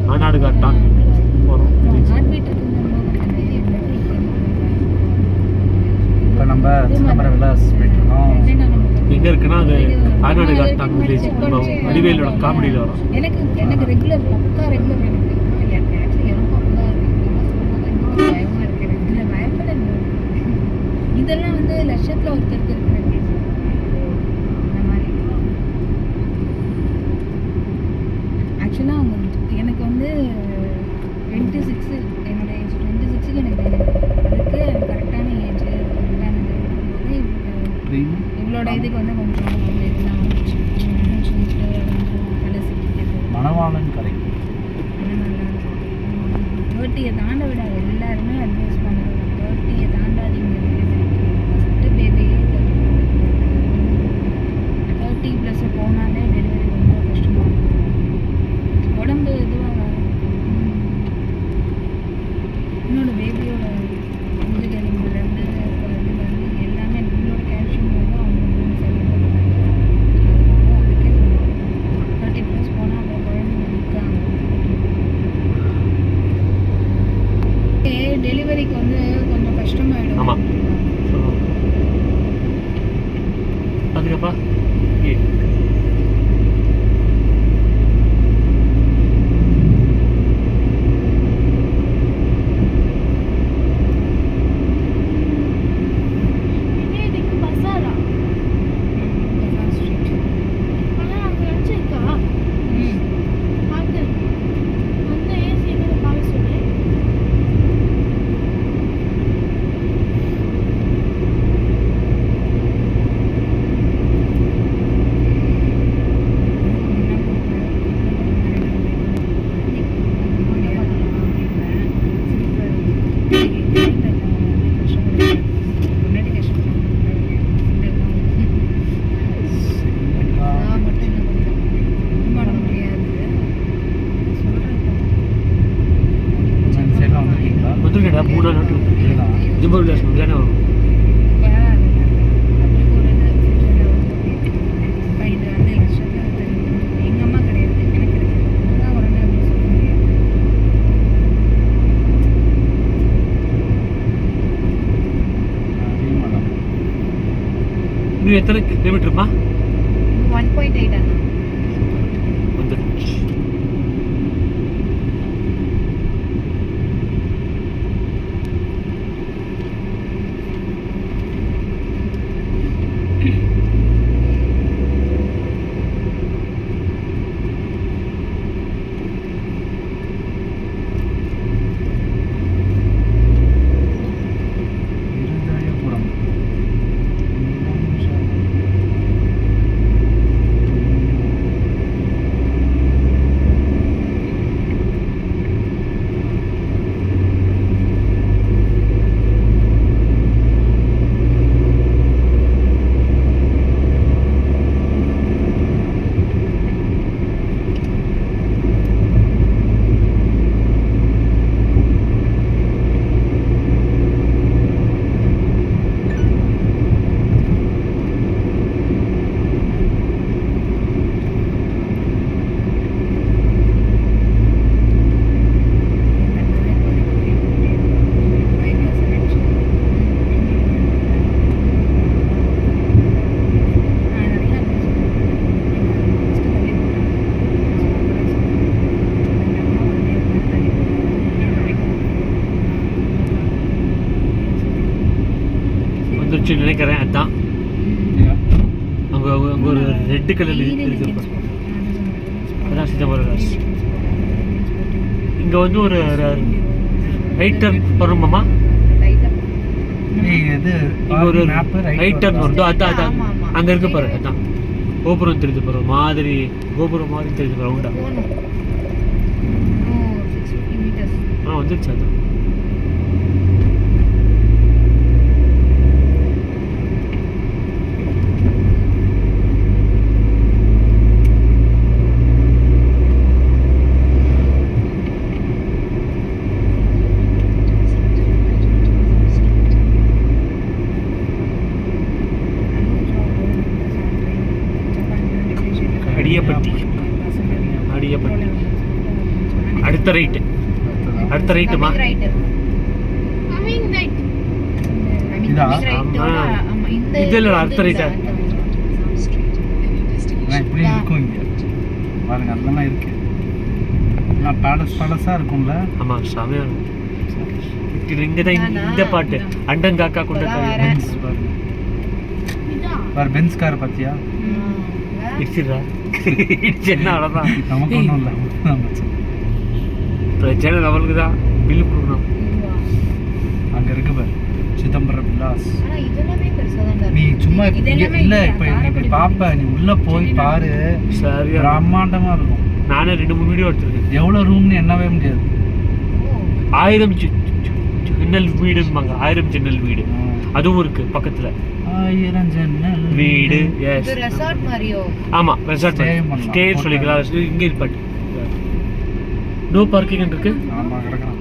மாநாடு காட்டான் போகிறோம். இப்போ நம்ம சிதம்பரம் விலாஸ் போயிட்டுருக்கோம். எங்கே இருக்குன்னா அது மாநாடு காட்டான் வில்லேஜ். நம்ம வடிவேலோட காமெடியில் வரும். எனக்கு ரெகுலர் பக்கா ரெகுலர் பயமா இருக்கு. ரெகுலர் பயப்பட இதெல்லாம் வந்து லட்சத்தில் ஒருத்தருக்கு இருக்கிற கேஸ் அந்த மாதிரி. ஆக்சுவலாக அவங்க எனக்கு வந்து 26 என்னோட ஏஜ் 26க்கு எனக்கு அதுக்கு கரெக்டான ஏஜ் கரெக்டானது இருக்கும்போது இவளோட இதுக்கு வந்து கொஞ்சம் இதெல்லாம் வந்துச்சு. தலை சிக்கிக்கிறது மணவாளன் கரை 30 தாண்ட விட எல்லாருமே அட்வைஸ் பண்ணுவாங்க. 30 தாண்டாதீங்க. ஃபஸ்ட்டு பேபியே 30+ போனாலே டெலிவரி ரொம்ப கஷ்டமாக இருக்கும். உடம்பு இதுவாக என்னோட பேபியோட முதுகெலும்புலேருந்து இதுலேருந்து எல்லாமே நம்மளோட கேல்சியம் வந்து அவங்க சரி அதனால அதுக்கே 30+ போனால் அப்புறம் குழந்தைங்க நிற்காங்க. டெலிவரிக்கு வந்து கொஞ்சம் கஷ்டமாயிடும். ஆமாம் அதுக்கப்பா வந்துருக்கேடா 3 நாள் ஜிம்பர் விலாஸ் தானே வரும். எங்கள் அம்மா கிடையாது எனக்கு இருக்கு. அதான் உடனே அப்படி சொல்ல முடியாது. இன்னும் எத்தனை கிலோமீட்டருமா? 1.8 அண்ணா. வந்துருச்சு. வந்துருச்சு நினைக்கிறேன். அதுதான் அங்கே ஒரு ரெட்டு கலர் இருக்கு. அதான் சிதம்பரம் விலாஸ். இங்கே வந்து ஒரு ரைட் டர்ன் வரணுமாம்மா? இங்கே ஒரு ரைட் டர்ன் வருதோ அதான் அதான் அங்கே இருக்கு பாரு. அதான் கோபுரம் தெரிஞ்சு பாரு. மாதிரி கோபுரம் மாதிரி தெரிஞ்சு ரவுண்டா. வந்துருச்சு. அதான் அடுத்த ரைட்டு அடுத்த ரைட்டுமா இதா? இது இல்லடா, அடுத்த ரைட்டா? இப்படி இருக்கும் இங்க பாருங்க, அதெல்லாம் இருக்கு. நான் பழசா இருக்கும்ல. ஆமா செமையா இங்க தான் இந்த பாட்டு அண்டன் காக்கா கொண்ட பென்ஸ் பாருங்க. பாரு பென்ஸ் கார் பாத்தியா? இடிச்சிடுறா இடிச்சேன்னா அவ்வளோதான். நமக்கு ஒன்றும் இல்லை. பிரச்சனை நம்மளுக்கு தான் பில்லு கொடுக்கணும். அங்க இருக்கு பாரு சிதம்பரம் விலாஸ். நீ சும்மா இல்ல இப்ப இப்படி பாப்ப, நீ உள்ள போய் பாரு, சரியா பிரம்மாண்டமா இருக்கும். நானே 2-3 வீடியோ எடுத்துருக்கேன். எவ்வளவு ரூம்னு எண்ணவே முடியாது. 1000 ஜன்னல் வீடும்பாங்க, 1000 ஜன்னல் வீடு அதுவும் இருக்கு பக்கத்துல. 1000 ஜன்னல் வீடு. எஸ் ரெசார்ட் மாதிரியோ. ஆமா ரெசார்ட் ஸ்டே சொல்லிக்கலாம். இங்கே பாட்டு நோ பார்க்கிங் இருக்கு. ஆமா கிடக்கலாம்.